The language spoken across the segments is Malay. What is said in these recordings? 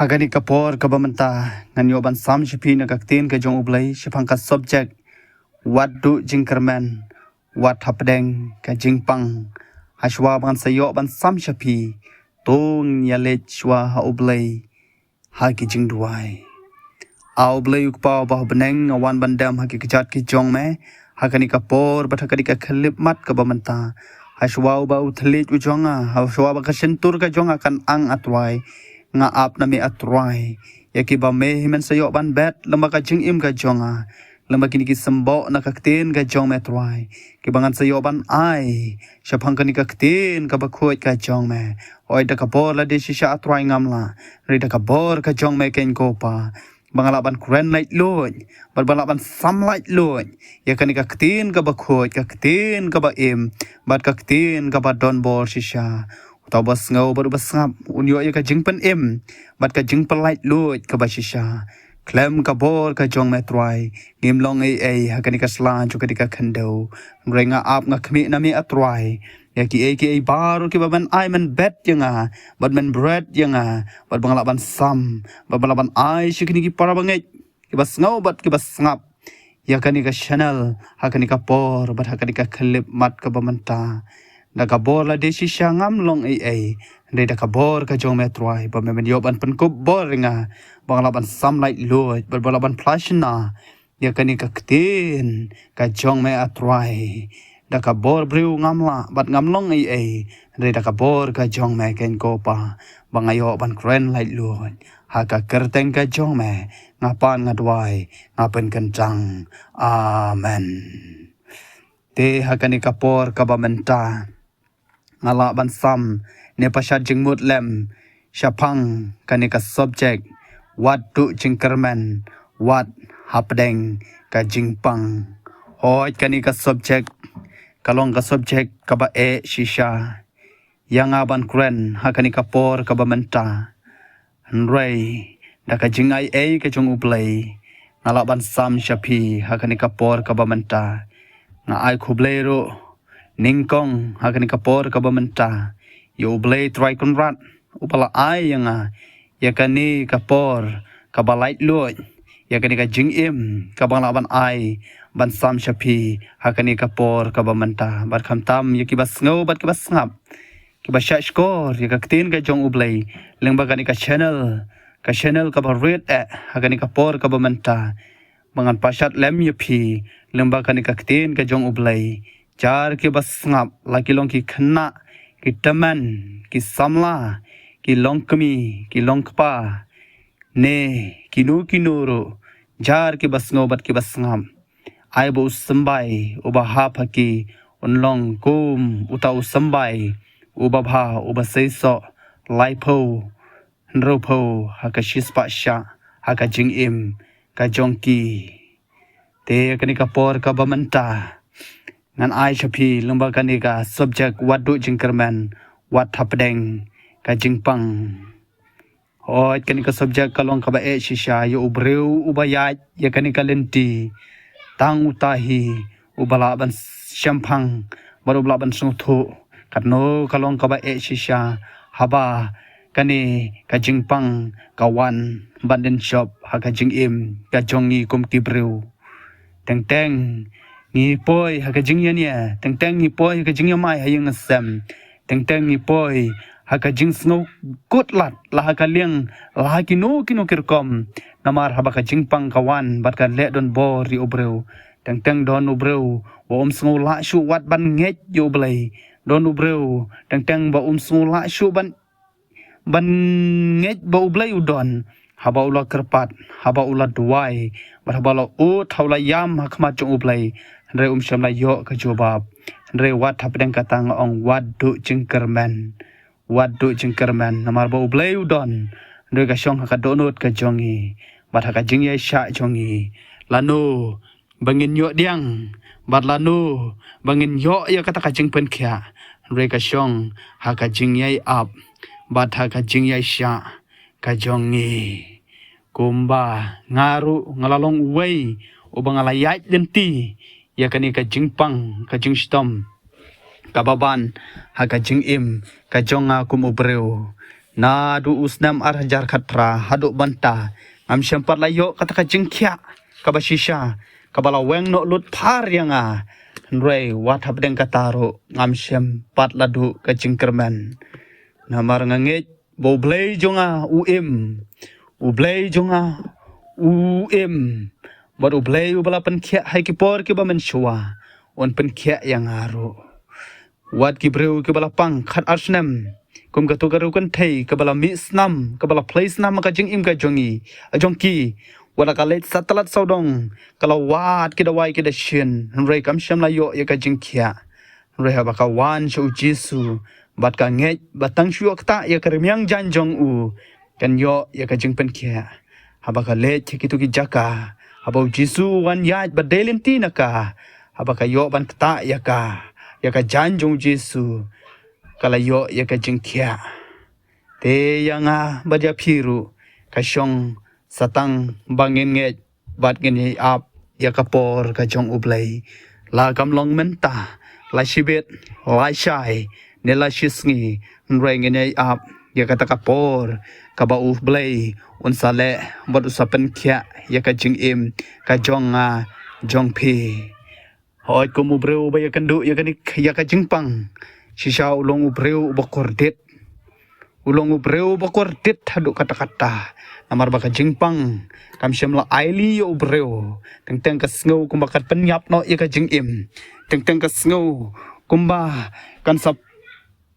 Hagani kapor kabamenta nganyoban sam shipi nagaktin ka jong ublay shipang ka subject what do jingkerman what hapdeng ka jingpang hashwa ban sayo ban sam shipi tong yalet shwa ha ublay hagi jingduai a ublay ukpa bah beneng awan bandam hagi kejat ki jong me hagani kapor bat hagani ka khlip mat kabamenta hashwa ba uthlit ujonga hashwa ba ka sentur ka jonga kan ang atwai nga ap na mi atrai yaki ba me himen sayo ban bet lama ka jing im ka jonga lama kini ki sembo na kaktin ka jong me atrai ki bangan sayo ban ai shapang kani kaktin ka bakhoi ka jong me oi da ka bor la de shisha atrai ngamla ri da ka bor ka jong me ken ko pa bangala ban kren light loy bala ban sam light loy yakani kaktin ka bakhoi kaktin ka ba im bat kaktin ka ba don bor shisha tau bas ngau baru bas ngap unyo ya ka jingpen im bat ka jingpen light lut ka basisha klem ka bor ka jong metrai ngim long ai hakani ka slan chu ka khando renga ap nga khmi na mi atrai ya ki baru ki ban ai man bet yanga bat man bread yanga bat bangala ban sam bat bangala ban ai shikini ki para bangai ki bas ngau bat ki bas ngap ya kani ka channel hakani ka por bat hakani ka clip mat ka bamanta nakabor la desi syangam long ai de nakabor ka jong metroi ba men yoban pen ko bor nga banglaban sam light load balaban flashna ya kani ka ktin ka jong me atroi nakabor briu ngamla bat ngamlong ai de nakabor ka jong me ken ko pa bangayo ban kren light load ha ka kerteng ka jong me ngapan ngadwai ngapen kencang amen te hakani kapor kabamenta ngala ban sam ne pashat jingmut lem shapang kanika subject what do jingkerman what hapdeng ka jingpang hoi kanika subject kalong ka subject kaba e shisha yang aban kren hakanika por kaba menta nrei daka jingai e ka jong uplay ngala ban sam shapi hakanika por kaba menta nga ai khublero ningkong hakani kapor kabamenta yo blay try konrat upala ay nga yakani kapor kabalait loy yakani ka jing im kabang laban ay ban sam shapi hakani kapor kabamenta bar khamtam yaki bas ngau bat kibas ngap kibas shkor yakaktin ka jong ublay lengba kani ka channel kabarit hakani kapor kabamenta bangan pasat lem yapi lengba kani kaktin ka jong ublay jar ke bas ngap laki long ki khna ki taman ki samla ki long kami ki long kpa ne kinu kinuro jar ke bas ngobat ki bas ngam ai bo sambai uba ha phaki unlong kum utau sambai uba bha uba seiso laipo nropo hakashis pa sha hakajing im ka jongki te kani kapor ka bamanta ngan ai shapi lumba kanika subject what do jingkerman what hapdeng ka jingpang hoi kanika subject kalong ka ba e shisha yo ubreu ubayat ya kanika lenti tang utahi ubala ban shampang baru bala ban sungthu katno kalong ka ba e shisha haba kani ka jingpang kawan banden shop ha ka jingim ka jongi kumti breu teng teng ni poi ha ka jingya nia teng teng ni poi ka jingya mai ha yang sam teng teng ni poi ha ka jing snow good lat la ha ka liang la kino kirkom namar ha ba ka jingpang kawan bat ka le don bo ri obreu teng teng don obreu wa snow la shu wat ban nget yo blai don obreu teng teng ba snow la shu ban nget ba oblai udon haba ula kerpat haba ula duai bat haba lo u thaula yam hakmat jong oblai Andre syamla yo ka jawab Andre wat hapdeng katang ong what do jingkerman namar ba ublay udon Andre ka syong ka donut ka jongi bat ka jingya sha jongi lanu bangin yo diang bat lanu bangin yo ya kata ka jingpen kya Andre ka syong ka jingya up bat ka jingya sha ka jongi kumba ngaru ngalalong way ubang alayat denti ya kani ka jingpang ka jingstom kababan ha ka jingim ka jonga kumubreu na du usnam arhajar khatra hadu banta ngam syampat layo kata ka jingkhya ka basisha ka bala weng no lut phar yanga nrei wat habdeng kataro ngam syampat ladu ka jingkerman namar nganget bo blei jonga ublei jonga baru blei ubala penkhya hai ki por ki ba men shwa on penkhya yang aro wat ki breu ki bala pang khat arsnam kum ka to garu kan thei ka bala mi snam ka bala place nam ka jing im ka jongi ajongki wala ka let satalat saudong kala wat ki dawai ki da shin rei kam sham la yo ya ka jing khia rei ha ba ka wan shu jisu bat ka nge batang shuak ta ya ka remyang jan jong u kan yo ya ka jing pen khia ha ba ka let ki tu ki jaka ha ba jisu wan ya ba delin ti na ka ha ba ka yo ban ta ya ka jan jong jisu kala yo ya ka jingkhya te yanga baja phiru ka shong satang bangin nge bat nge ap ya ka por ka jong ublei la kamlong menta la shibet la shai ne la shisngi nreng nge ap ya ka ta ka por ka ba ublei un sale bot usapen khya ya ka jing im ka jonga jong phi hoi ko mu breu ba ya kandu ya ka jingpang sisa ulong ubreu bakordet hadu kata-kata namar baka jingpang kam syamla aili yo ubreu teng ka sngo kumbakat penyap no ya ka jingim teng ka sngo kumba kan sa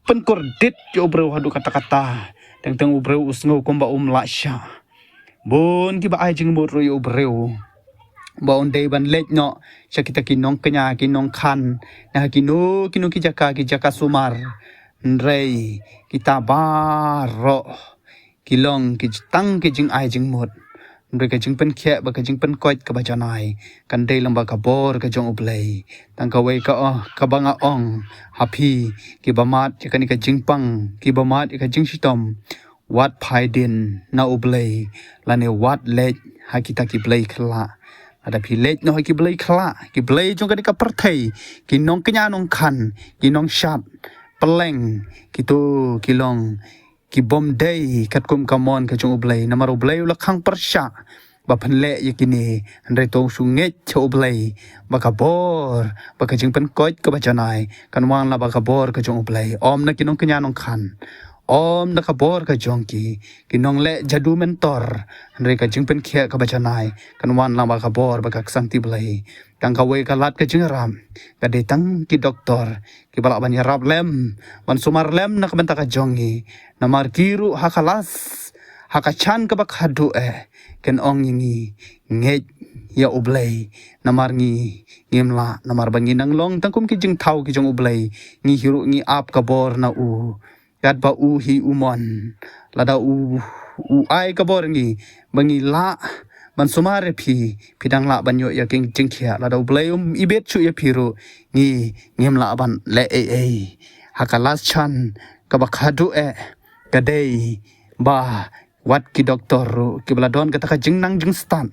penkordet yo ubreu hadu kata-kata teng ubreu sngo kumba lasya bon ki ba ai jing mo yo ubreu baon day ban let no siya kita kinong kanya kinong kan na kinu ki jaka sumar nrei kita baro kilong ki tang ki jing ai jing mot nrei ka jing pen khya ba ka jing pen koit ka ba janai kan day lang ba ka bor ka jong ublei tang ka wei ka banga ong happy ki ba mat ka ni ka jing pang ki ba mat ka jing sitom wat phai din na ublei lane wat let ha kita ki blei khla ada pilet no ki blei khla ki blei jong ka perthei ki nong kenya nong khan ki nong shat peleng ki tu ki long ki bom day kat kum kamon ka jong blei namar blei la khang persha ba phanle yakini andai tong su nge cho blei ba ka bor ba ka jing pen koit ka ba janai kan wang la ba ka bor ka jong blei om na ki nong kenya nong khan om na ka bor ka jongki kinong le jadu mentor andre ka jingpen khia ka bajanai kan wan la ba ka bor ba ka sang ti blai kang ka we ka lat ka jingram ka de tang ki doktor ki bala ban yarab lem ban sumar lem na ka benta ka jongi na mar kiru hakalas hakachan ka ba khadu ken ong ngi nge ya ublei namar ngi ngemla namar bangi nang long tangkum ki jing thau ki jong ublei ngi hiru ngi ap ka bor na u kat ba u hi umon lada u ai ka bor ngi bangi la ban sumare pidang la ban yo ya king jingkhia lada ublei ibet chu ya phiru ngi ngem la ban le hakalas chan ka ba khadu ka dei ba wat ki doktor ki bladon kata ka jingnang jingstan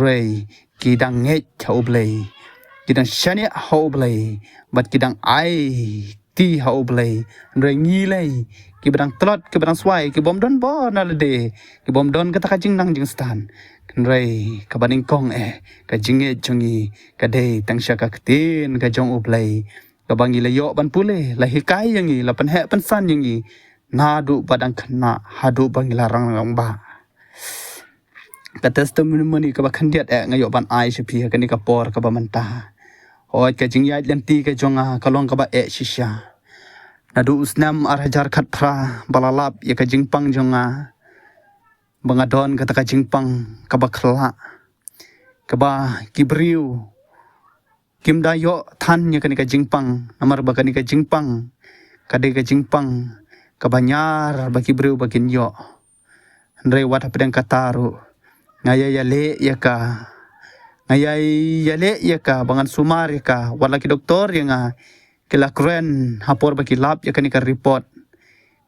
rei ki dang nge cha ublei ki dang shania ha ublei bat ki dang ai ti ha ublei rei ngi lei ki badang tlot ki badang swai ki bom don bo na de ki bom don kata ka jingnang jingstan rei ka baning kong ka jinge chungi ka dei tang sha ka tin ka jong ublei ka bangi le yo ban pule la hikai yangi la pan he pan san yangi nadu badang kena hadu bangi larang lang ba ka testimony ka ba khandiat ngayo ban ai shpi ka ni ka por ka ba manta hoi ka jingyai lenti ka jonga kalong ka ba shisha nadu usnam arhajar khatra balalap ya ka jingpang jonga bangadon kata ka jingpang ka ba khla ka ba kibriu kimda yo than ya ka ni ka jingpang namar ba ka ni ka jingpang ka de ka jingpang kabanyar baki breu bakin yo ndrei wat pedang kataru ngaya yale yaka bangan sumar yaka wala ki doktor yang kila kren hapor baki lab yaka ni ka report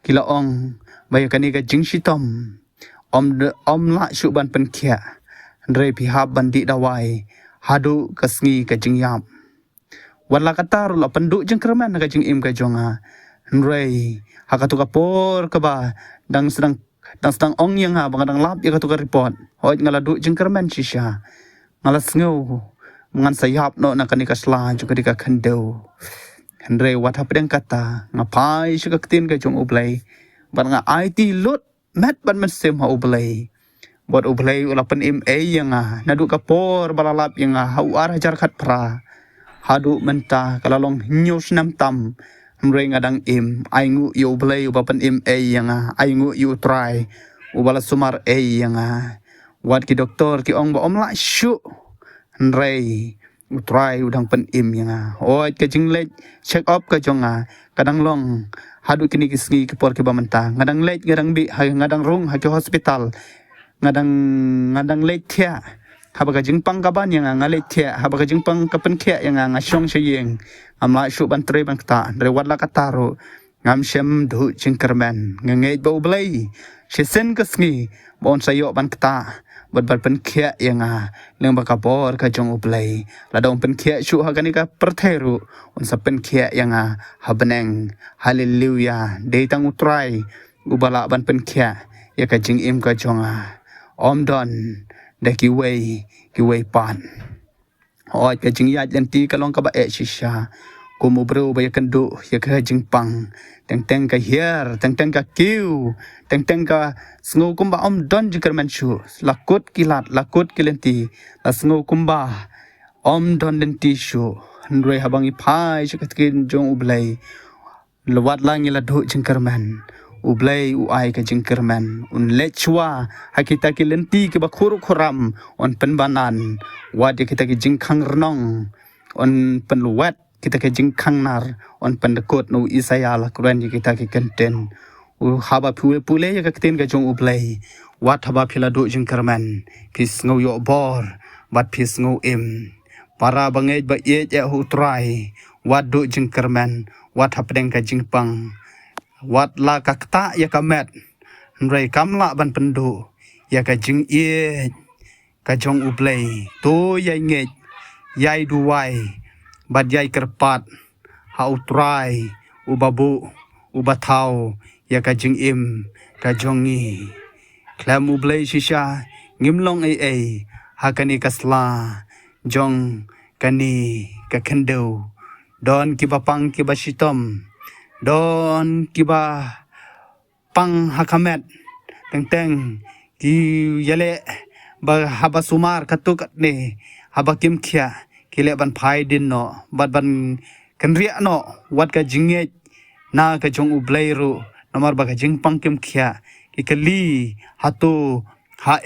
kila ong baya kani ka jingshitom om la syuban penkhia ndrei pihab bandi dawai hadu kasngi ka jingyam wala kataru la penduk jengkerman ka jingim ka jonga Nrei hakatu kapor ke ba dang sedang ong yang ha bang dang lap ya katu ka report hoi ngaladu jengkermen shisha ngalas ngeu mangan sayap no na kanika sla juga dika kendo Nrei wat hapdeng kata ngapai shu tin ka jong ublai ban nga IT lut met ban mesem ha ublai buat ublai ulapan MA yang nadu kapor balalap yang hau arah jar khat pra hadu menta kalalong news nam tam mrei ngadang aingu yu ublai ubapan MA yang aingu yu try ubala sumar A yang wat ki doktor ki ong ba om la shu mrei utrai udang pen yang oi ke jinglek check up ka jonga kadang long hadu kini kisngi ki por ki bamenta ngadang late ngadang bi ngadang rung ha ki hospital ngadang late thia habaga jingpang kaban yang ngalate thia habaga jingpang kapen khia yang ngasong sheyeng amla shu ban tre bang ta rewat la kataro ngam shem du jingkerman ngenge bo blai shesen kasngi bon sayo ban kta bat pen khia yang leng bakabor ka jong ublai ladong pen khia shu hagani ka pertheru un sapen khia yang habeneng haleluya deitang utrai ubala ban pen khia ya ka jing ka jonga om don de ki wei pan oi ka jing ya janti kalong ka ba e shisha kumu bro ba yakan du ya ka jing pang teng ka hier teng ka kiu teng ka sngo kumba om don jikerman shu lakut kilat lakut kilenti sngo kumba om don denti shu ndrei habangi phai shikatkin jong ublai lewat langi la du jingkerman ublai uai ka jingkerman un lechwa hakita ki lenti ke bakhuru khuram on penbanan wadi kita ki jingkhang rnong on penluwat kita ki jingkhang nar on pendekut no isaya la kuran kita ki kenten u haba pule ya ka kten ka jong ublai wat haba phila do jingkerman pis ngau yo bor bat pis ngau para bangai ba ye ya hu trai wat do jingkerman wat hapdeng ka jingpang wat la kakta ya kamet nrei kamla ban pendu ya ka jing ka jong ublai to yai nge yai duwai bad yai kerpat ha utrai ubabu ubathau ya ka jing ka jongi klam ublai shisha ngimlong ai hakani kasla jong kani ka kendo don kibapang kibasitom don kiba pang hakamet teng ki yale ba haba sumar katuk ne haba kim khia kile ban phai din no ban kanria no wat ka jinge na ka jong ublai ru nomor ba ka jingpang kim khia ki kali hatu ha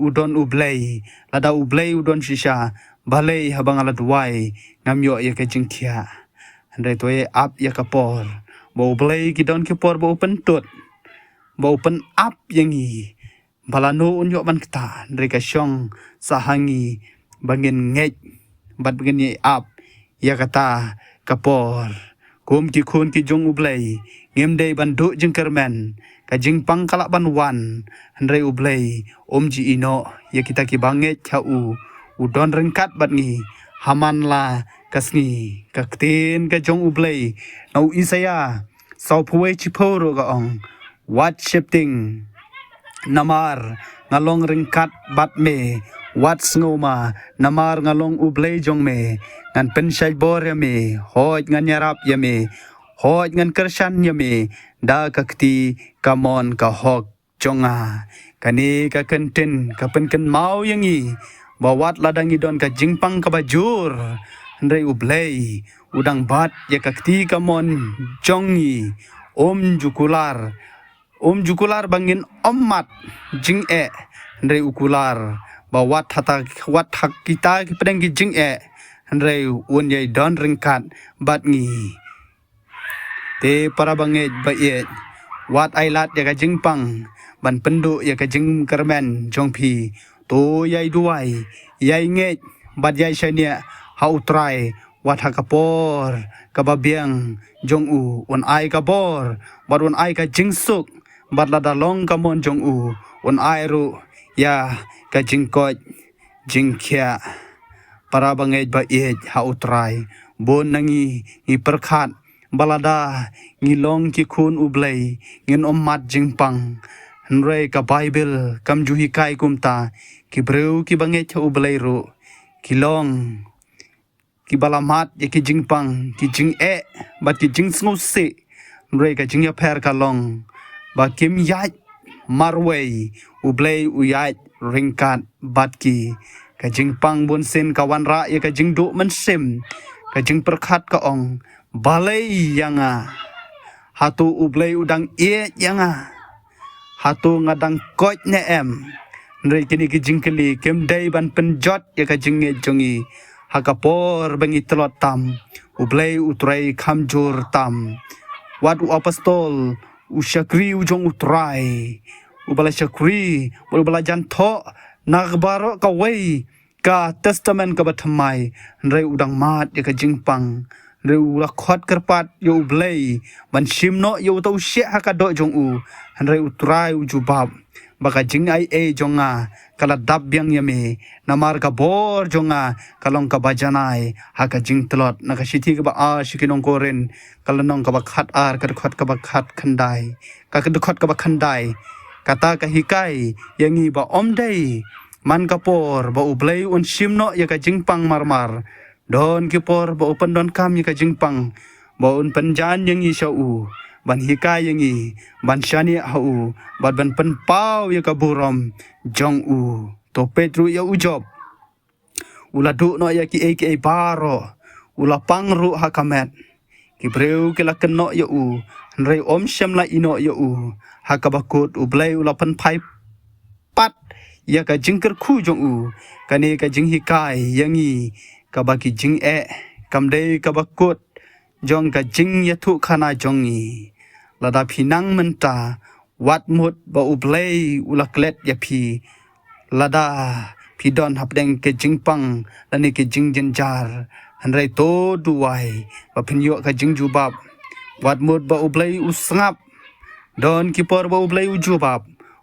udon ublai lada ublai udon shisha balai habang ala duai ngamyo ya ka jingkhia andre toy ap ya kapor bau blai ki don ki por bau pentut bau pen up yang i balano unyo ban kita ndreka syong sahangi bangin ngej bat begini up ya kata kapor kum ki khun ki jong ublai ngemdei bandu jingkermen ka jingpang kalak ban wan ndrei ublai ji ino ya kita ki banget chau udon rengkat bat ngi haman la kasni kaktin ka jong ublai nau isaya sau puwe chiporo ga ong what shifting namar ngalong ringkat bat me wat ngoma namar ngalong ublai jong me ngan penshai bor ya me hoj ngan yarap ya me hoj ngan kershan ya me da kakti kamon ka hok jonga kani ka kenten ka penken mau yang i bawat ladangi don ka jingpang ka bajur ndrei ublai udang bat ya kakti kamon jongi jukular bangin ommat jing ndrei ukular bawat wat hak kita pedeng ki jing ndrei un yai don ringkat bat ngi te para banget ba ye wat ailat ya ka jingpang ban pendu ya ka jing kermen jongpi to yai duai yai nge bat yai shania hau trai wat hakapor kababiang jong u on ai kabor bat on ai ka jingsuk bat lada long kamon jong u on ai ru ya ka jingkot jingkhia para bangai ba ye hau trai bon nangi i perkhat balada ngilong ki khun ublei ngin mat jingpang Henry ka Bible kam juhi kai kumta ki breu ki bange cha ublei ru kilong ki balamat ya ki jingpang ki jing bat ki jing sngu se Henry ka jing ya per ka long ba kim yat marwei ublei uyat ringkat bat ki ka jingpang bun sin kawan ra ya ka jing du man sim ka jing perkhat ka ong balai yanga hatu ublei udang yanga hatu ngadang koit ne Nri kini ki jingkeli kem dai ban penjot ya ka jinge jongi hakapor bangi telot tam ublei utrai kamjur tam wat u apostol u syakri ujong utrai ubala syakri ubala janto nagbaro ka wei ka testament ka batmai Nri udang mat ya ka jingpang Nri ula khot kerpat yo ublei ban shimno yo tau syek hakado jong u Nri utrai ujubab baka jing ai jonga kala dabyang yame namar ka bor jonga kalong ka bajanai haka jing telot naka shiti ka ba shikinong koren kala nong ka ba khat ka khot ka ba khat khandai ka khot ka ba khandai kata ka hikai yangi ba omdai man ka por ba ublei un shimno ya ka jingpang marmar don ki por ba upan don kam ya ka jingpang ba un panjan yangi shau ban hikai yangi ban shani hau ban pen pau ya ka burom jong u to petru ya ujob ula du no ya ki baro ula pangru hakamet ki breu ki la keno ya u nrei om shem la ino ya u hakabakut ublei ula pen pai pat ya ka jingker khu jong u kane ka jing hikai yangi ka baki jing kamdei ka bakut jong ka jing ya thu khana jongi lada pinang menta wat mut ba ublei ula klet ya pi lada pidon hapdeng ke jingpang lani ke jing jenjar hanrai to duai ba pinyo ka jing jubab wat mut ba ublei usngap don kipor ba ublei ujubab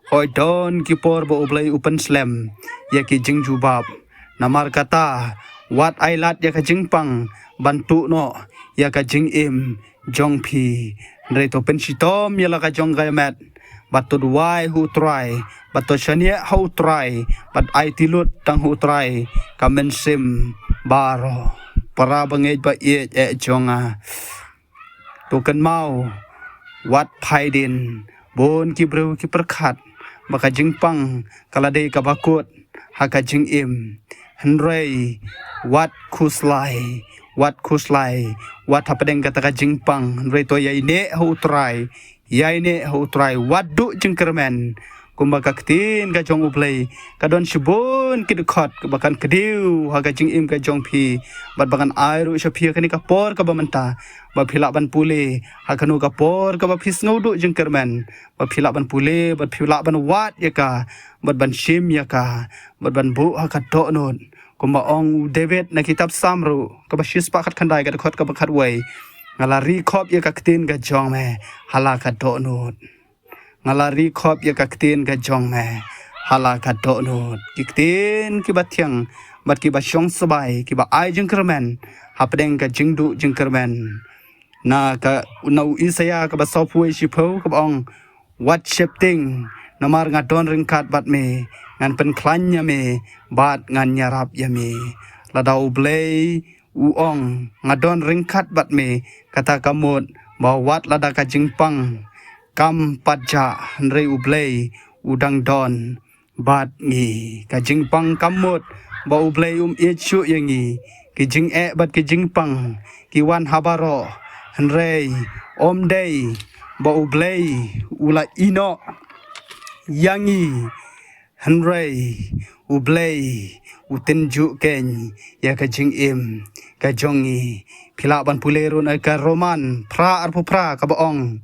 hoi don kipor ba ublei upan slam ya ke jing jubab namar kata wat ailat ya ka jingpang bantu no ya ka jing jong pi nrai to pensitom ya la ka jong ga mat batu duai hu try batu shania hu try bat ai tilut tang hu try kamen sim baro para bangai ba jonga to kan mau wat phaidin bon ki bro ki perkhat baka jingpang kalade ka bakut haka jing henrei wat khuslai wat hapadeng kata ka jingpang henrei to yai ne hu try wat du jingkermen kumba kaktin ka jong ublei kadon shibon kidkhot bakan kediu haga jing ka jong pi bat bakan airu shapia kani ka por ka bamanta ba phila ban pule hakanu ka por ka ba phisnau du jingkermen ba phila ban pule bat phila ban wat yaka bat ban shim yaka bat ban bu haka to non kumba ong David na kitab samru ka ba shispa khat khandai ka khot ka ba khat wei ngalari khop yaka ktin ka jong me hala ka to non ngalari khop ya kaktin ka jong me hala ka do no kiktin ki batyang bat ki ba shong sabai ki ba ai jingkermen hapdeng ka jingdu jingkermen na ka na isaya ka ba sopwe shipo ka ong what shifting namar nga don ringkat bat me ngan pen klanya me bat ngan nyarap ya me ladau blei uong ngadon ringkat bat me kata kamut ba wat lada ka jingpang kam paja nrei ublei udang don bat ngi ka jingpang kamut ba ublei ichu yangi ki jing bat ki jingpang ki wan habaro nrei dei ba ublei ula ino yangi nrei ublei utenju ken ya ka jing ka jongi phila ban pulerun ka roman pra arpu pra ka baong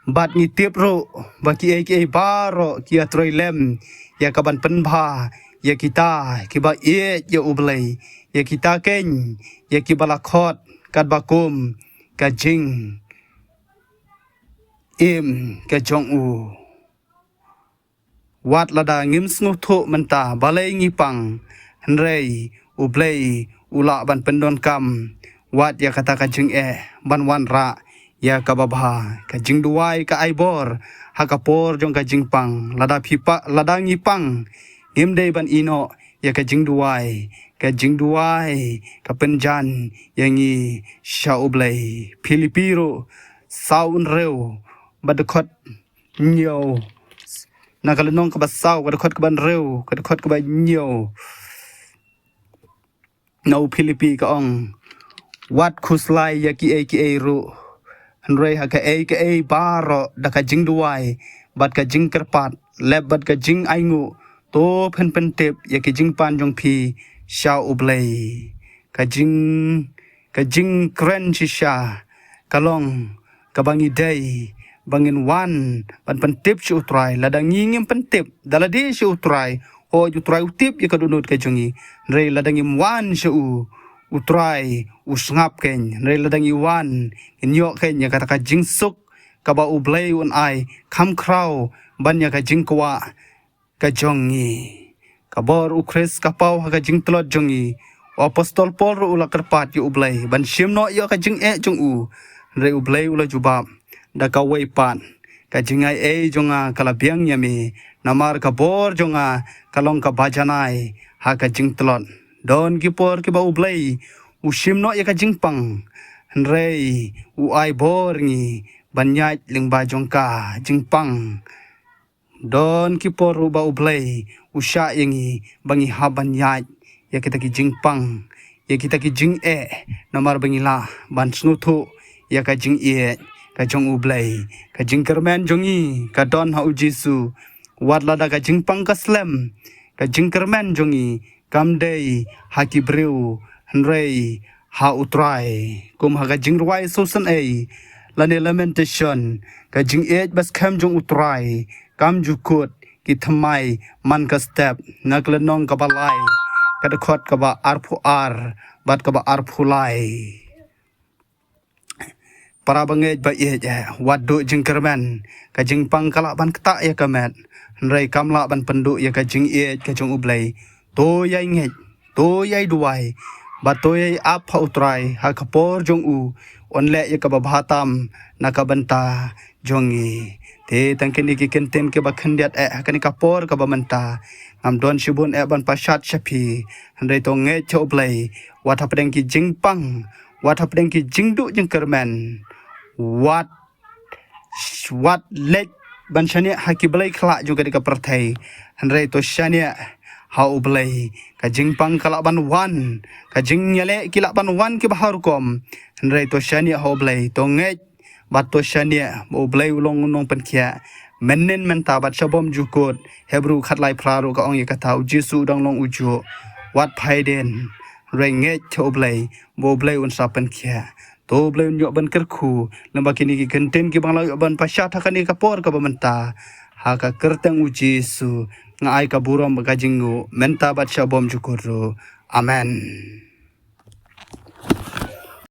bat ni tiap ro baki baro kia troilem ya kaban penba ya kita kiba ya ublei ya kita ken ya kibala khot kat bakum ka jing ka jong u wat lada ngim sngu tho menta balai ngipang henrei ublei ula ban pendon kam wat ya kata ka jing ban wan ra ya ka babha ka jing duai ka aibor ha ka por jong ka jing pang lada phipa lada ngi pang himde ban ino ya ka jing duai ka penjan yangi shaublai Filipiro saun reu badkhot nyo nakalenong ka basaw badkhot ka ban reu kadkhot ka ba nyo no Filipi ka ong wat khuslai ya ki ru Henry ha ka baro da ka jing duai bat ka jing kerpat leb bat ka jing aingu to pen tip ya ki jing pan jong phi sha ublei ka jing kren shisha kalong ka bangi dei bangin wan pan tip shu utrai ladang ngim pen tip daladi shu utrai o utrai utip ya ka dunut ka jongi re ladang im wan shu utrai usngap ken re ladang iwan inyo ken ya kata ka jingsuk ka ba ublei un ai kham krau ban ya ka jingkwa ka jongi ka bor ukres ka pau ka jingtlot jongi apostol Paul ru ula kerpat yu ublei ban shimno ya ka jing jong u re ublei ula jubab da ka wei pan ka jingai jonga kala biang yami namar ka bor jonga kalong ka bajanai ha ka jingtlot don kipor ki ba ublei ushimno ya ka jingpang rei u ai bor ngi banyat lingba jongka jingpang don kipor u ba ublei usha yangi bangi habanyat ya kita ki jingpang ya kita ki jing namar bangila ban snuthu ya ka jing ka jong ublei ka jingkermen jongi ka don ha ujisu watlada ka jingpang ka slam ka jingkermen jongi kamdei haki breu henrei ha utrai kum ha jing ruai sosan lane lamentation ka jing bas kham jong utrai kam jukut ki thamai man ka step naklenong ka balai ka khot ka ba arphu bat ka ba arphulai para bangej ba wadu jing kerman ka jing pang kala ban kta ya kamet henrei kamla ban pendu ya ka jing ka jong ublei to yai nge to yai duai ba to yai ap ha utrai ha kapor jong u onle ya ka babatam nakabanta jongi te tangkeni ki kenten ke ba khandiat kani kapor ka bamanta am don shibun ban pashat shapi handai to nge choblai wat hapdeng ki jingpang wat hapdeng ki jingdu jingkerman wat lek ban shania hakiblai khla juga di ka perthai handai to shania hau blai ka jingpang kala ban wan ka jing nyale kila ban wan ki bahar kom henrei to shania hau blai to nge bat to shania mo blai ulong nong penkia menen menta bat shabom jukut hebru khatlai praru ka ong yakatau jisu dang long uju wat phaiden rei nge to blai mo blai un sa penkia to blai nyo ban kerku lamba kini ki kenten ki bangla ban pasha thakani ka por ka bamenta ha ka kerteng uji su ngai ka burom ka jingu menta bat shabom jukuru amen.